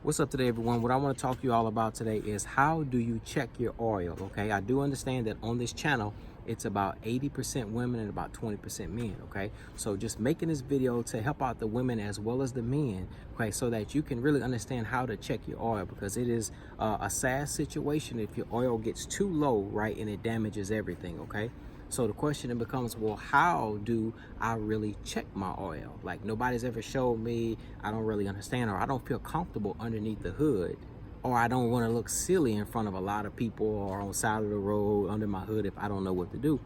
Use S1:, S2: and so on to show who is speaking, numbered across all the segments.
S1: What's up today, everyone? What I want to talk to you all about today is how do you check your oil, okay? I do understand that on this channel, it's about 80% women and about 20% men, okay? So just making this video to help out the women as well as the men, okay? So that you can really understand how to check your oil, because it is a sad situation if your oil gets too low, right? And it damages everything, okay? So the question then becomes, well, how do I really check my oil? Like, nobody's ever showed me. I don't really understand, or I don't feel comfortable underneath the hood, or I don't want to look silly in front of a lot of people or on the side of the road under my hood if I don't know what to do.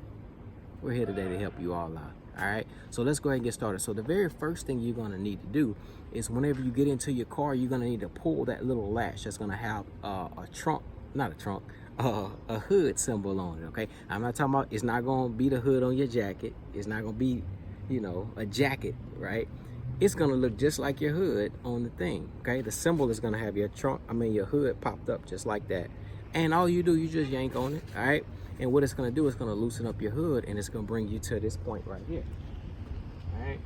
S1: We're here today to help you all out. All right, so let's go ahead and get started. So the very first thing you're going to need to do is whenever you get into your car, you're going to need to pull that little latch that's going to have a trunk, not a trunk, a hood symbol on it. Okay, I'm not talking about, it's not going to be the hood on your jacket. It's not going to be, you know, a jacket, right? It's going to look just like your hood on the thing. Okay, the symbol is going to have your your hood popped up just like that. And all you do, you just yank on it. All right, and what it's going to do is going to loosen up your hood, and it's going to bring you to this point right here. All right,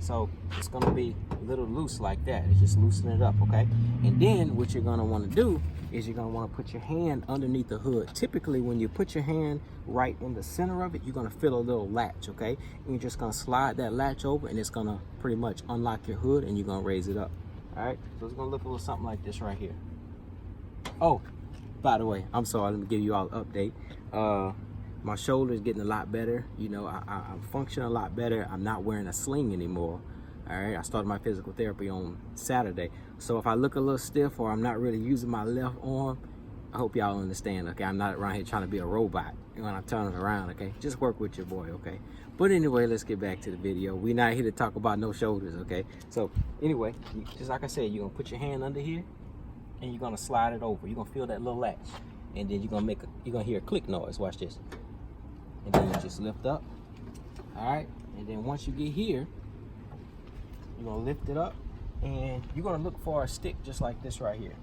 S1: so it's going to be a little loose like that. It's just loosen it up. Okay, and then what you're going to want to do is you're going to want to put your hand underneath the hood. Typically, when you put your hand right in the center of it, you're going to feel a little latch, okay? And you're just going to slide that latch over, and it's going to pretty much unlock your hood, and you're going to raise it up. All right, so it's going to look a little something like this right here. Oh, by the way, I'm sorry, let me give you all an update. My shoulder is getting a lot better. You know, I'm functioning a lot better. I'm not wearing a sling anymore. All right, I started my physical therapy on Saturday. So if I look a little stiff or I'm not really using my left arm, I hope y'all understand, okay? I'm not around here trying to be a robot when I'm turning around, okay? Just work with your boy, okay? But anyway, let's get back to the video. We're not here to talk about no shoulders, okay? So anyway, just like I said, you're gonna put your hand under here and you're gonna slide it over. You're gonna feel that little latch, and then you're gonna hear a click noise. Watch this. And then you just lift up, all right? And then once you get here, you're gonna lift it up, and you're gonna look for a stick just like this right here.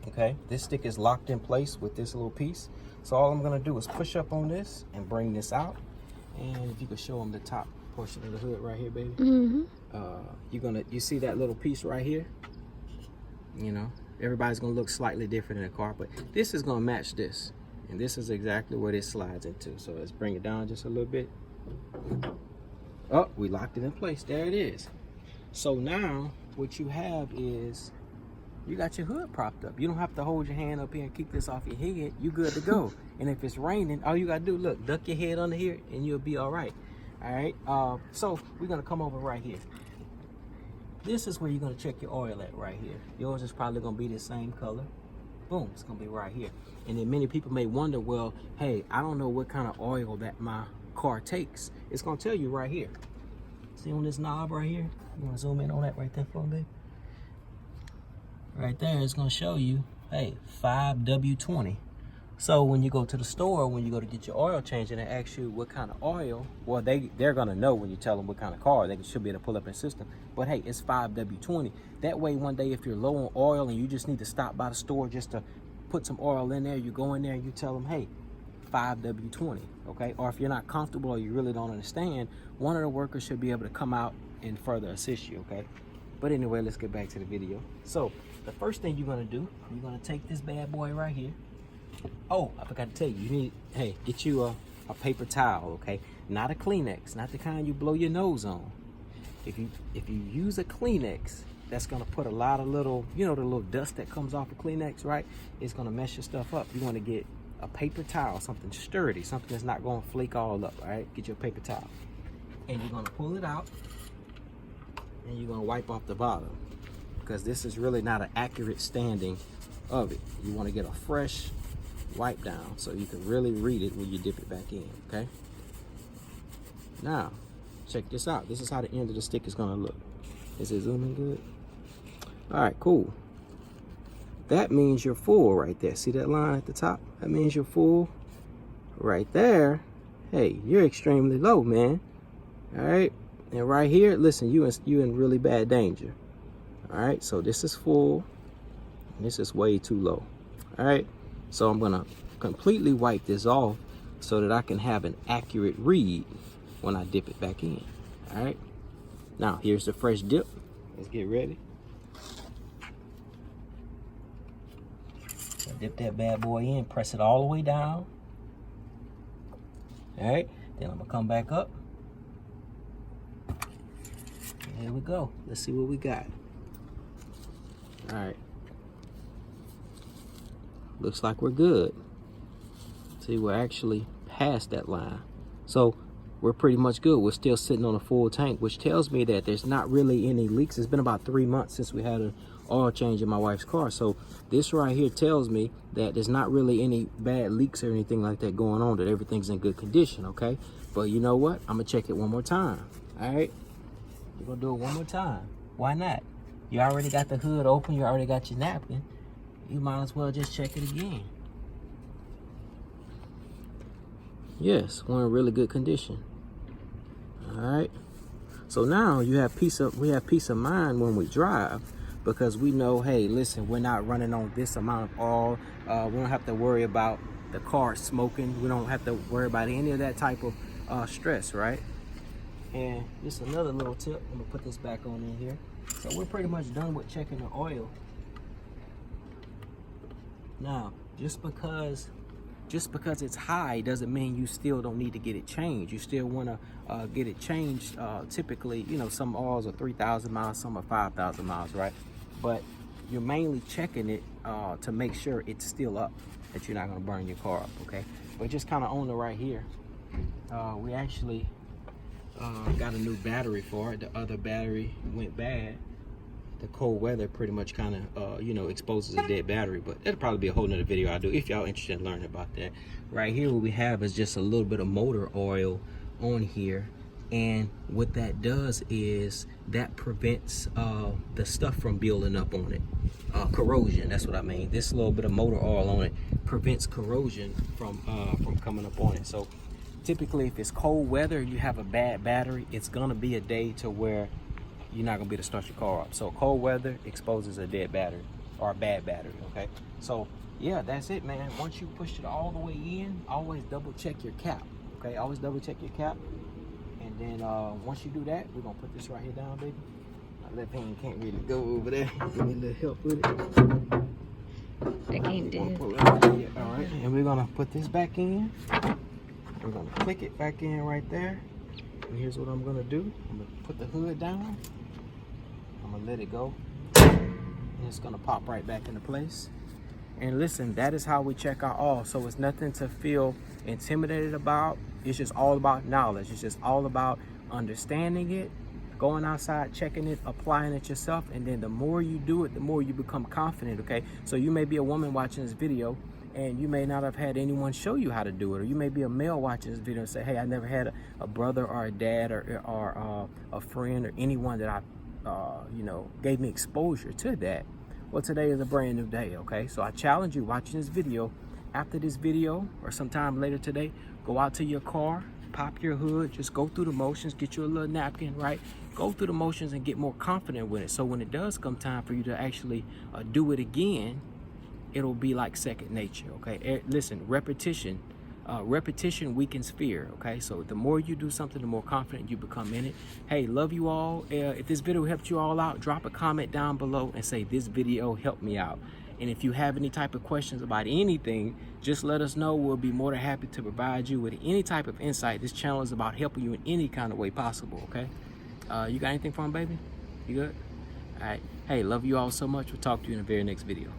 S1: Okay, this stick is locked in place with this little piece. So all I'm gonna do is push up on this and bring this out. And if you could show them the top portion of the hood right here, baby. You see that little piece right here? You know, everybody's gonna look slightly different in the car, but this is gonna match this. And this is exactly where this slides into. So let's bring it down just a little bit. Oh, we locked it in place. There it is. So now what you have is you got your hood propped up. You don't have to hold your hand up here and keep this off your head. You good to go. And if it's raining, all you gotta do, look, duck your head under here and you'll be all right. All right, so we're gonna come over right here. This is where you're gonna check your oil at right here. Yours is probably gonna be the same color. Boom, it's gonna be right here. And then many people may wonder, well, hey, I don't know what kind of oil that my car takes. It's gonna tell you right here. See on this knob right here? You wanna zoom in on that right there for me? Right there, it's gonna show you, hey, 5W20. So when you go to the store, when you go to get your oil change and they ask you what kind of oil, well, they're gonna know when you tell them what kind of car. They should be able to pull up their system. But hey, it's 5W20. That way, one day if you're low on oil and you just need to stop by the store just to put some oil in there, you go in there and you tell them, hey, 5W20, okay? Or if you're not comfortable or you really don't understand, one of the workers should be able to come out and further assist you, okay? But anyway, let's get back to the video. So the first thing you're gonna do, you're gonna take this bad boy right here. Oh, I forgot to tell you, you need, hey, get you a paper towel, okay? Not a Kleenex, not the kind you blow your nose on. If you use a Kleenex, that's gonna put a lot of little, you know, the little dust that comes off of Kleenex, right? It's gonna mess your stuff up. You wanna get a paper towel, something sturdy, something that's not gonna flake all up, all right? Get your paper towel. And you're gonna pull it out, and you're gonna wipe off the bottom, because this is really not an accurate standing of it. You wanna get a fresh wipe down so you can really read it when you dip it back in, okay? Now, check this out. This is how the end of the stick is gonna look. Is it zooming good? All right, cool. That means you're full right there. See that line at the top? That means you're full. Right there, hey, you're extremely low, man. All right, and right here, listen, you in really bad danger. All right, so this is full, and this is way too low. All right, so I'm gonna completely wipe this off so that I can have an accurate read when I dip it back in. All right, now here's the fresh dip. Let's get ready. Dip that bad boy in, press it all the way down. All right, then I'm gonna come back up. There we go. Let's see what we got. All right. Looks like we're good. See, we're actually past that line. So we're pretty much good. We're still sitting on a full tank, which tells me that there's not really any leaks. It's been about 3 months since we had an oil change in my wife's car. So this right here tells me that there's not really any bad leaks or anything like that going on, that everything's in good condition, okay? But you know what? I'm gonna check it one more time, all right? We're gonna do it one more time. Why not? You already got the hood open, you already got your napkin. You might as well just check it again. Yes, we're in really good condition. All right. So now we have peace of mind when we drive, because we know, hey, listen, we're not running on this amount of oil. We don't have to worry about the car smoking. We don't have to worry about any of that type of stress, right? And just another little tip, I'm gonna put this back on in here. So we're pretty much done with checking the oil. Now, just because it's high doesn't mean you still don't need to get it changed. You still want to get it changed. Typically, you know, some oils are 3,000 miles, some are 5,000 miles, right? But you're mainly checking it to make sure it's still up, that you're not going to burn your car up, okay? But just kind of on the right here, we actually got a new battery for it. The other battery went bad. The cold weather pretty much kind of you know, exposes a dead battery, but that'll probably be a whole nother video I'll do if y'all interested in learning about that. Right here, what we have is just a little bit of motor oil on here, and what that does is that prevents the stuff from building up on it. Corrosion, that's what I mean. This little bit of motor oil on it prevents corrosion from coming up on it. So typically, if it's cold weather and you have a bad battery, it's gonna be a day to where you're not gonna be able to start your car up. So cold weather exposes a dead battery or a bad battery, okay? So yeah, that's it, man. Once you push it all the way in, always double check your cap, okay? Always double check your cap. And then once you do that, we're gonna put this right here down, baby. My left hand can't really go over there. Give me a little help with it.
S2: I can't do it.
S1: All right, and we're gonna put this back in. We're gonna click it back in right there. And here's what I'm gonna do. I'm gonna put the hood down. I'm gonna let it go. And it's gonna pop right back into place. And listen, that is how we check our oil. So it's nothing to feel intimidated about. It's just all about knowledge. It's just all about understanding it, going outside, checking it, applying it yourself. And then the more you do it, the more you become confident, okay? So you may be a woman watching this video and you may not have had anyone show you how to do it, or you may be a male watching this video and say, hey, I never had a brother or a dad or a friend or anyone that you know, gave me exposure to that. Well, today is a brand new day, okay? So I challenge you watching this video. After this video or sometime later today, go out to your car, pop your hood, just go through the motions, get you a little napkin, right? Go through the motions and get more confident with it. So when it does come time for you to actually do it again, it'll be like second nature, okay? Listen, repetition weakens fear, okay? So the more you do something, the more confident you become in it. Hey, love you all. If this video helped you all out, drop a comment down below and say this video helped me out. And if you have any type of questions about anything, just let us know. We'll be more than happy to provide you with any type of insight. This channel is about helping you in any kind of way possible, okay? You got anything for him, baby? You good? All right. Hey, love you all so much. We'll talk to you in the very next video.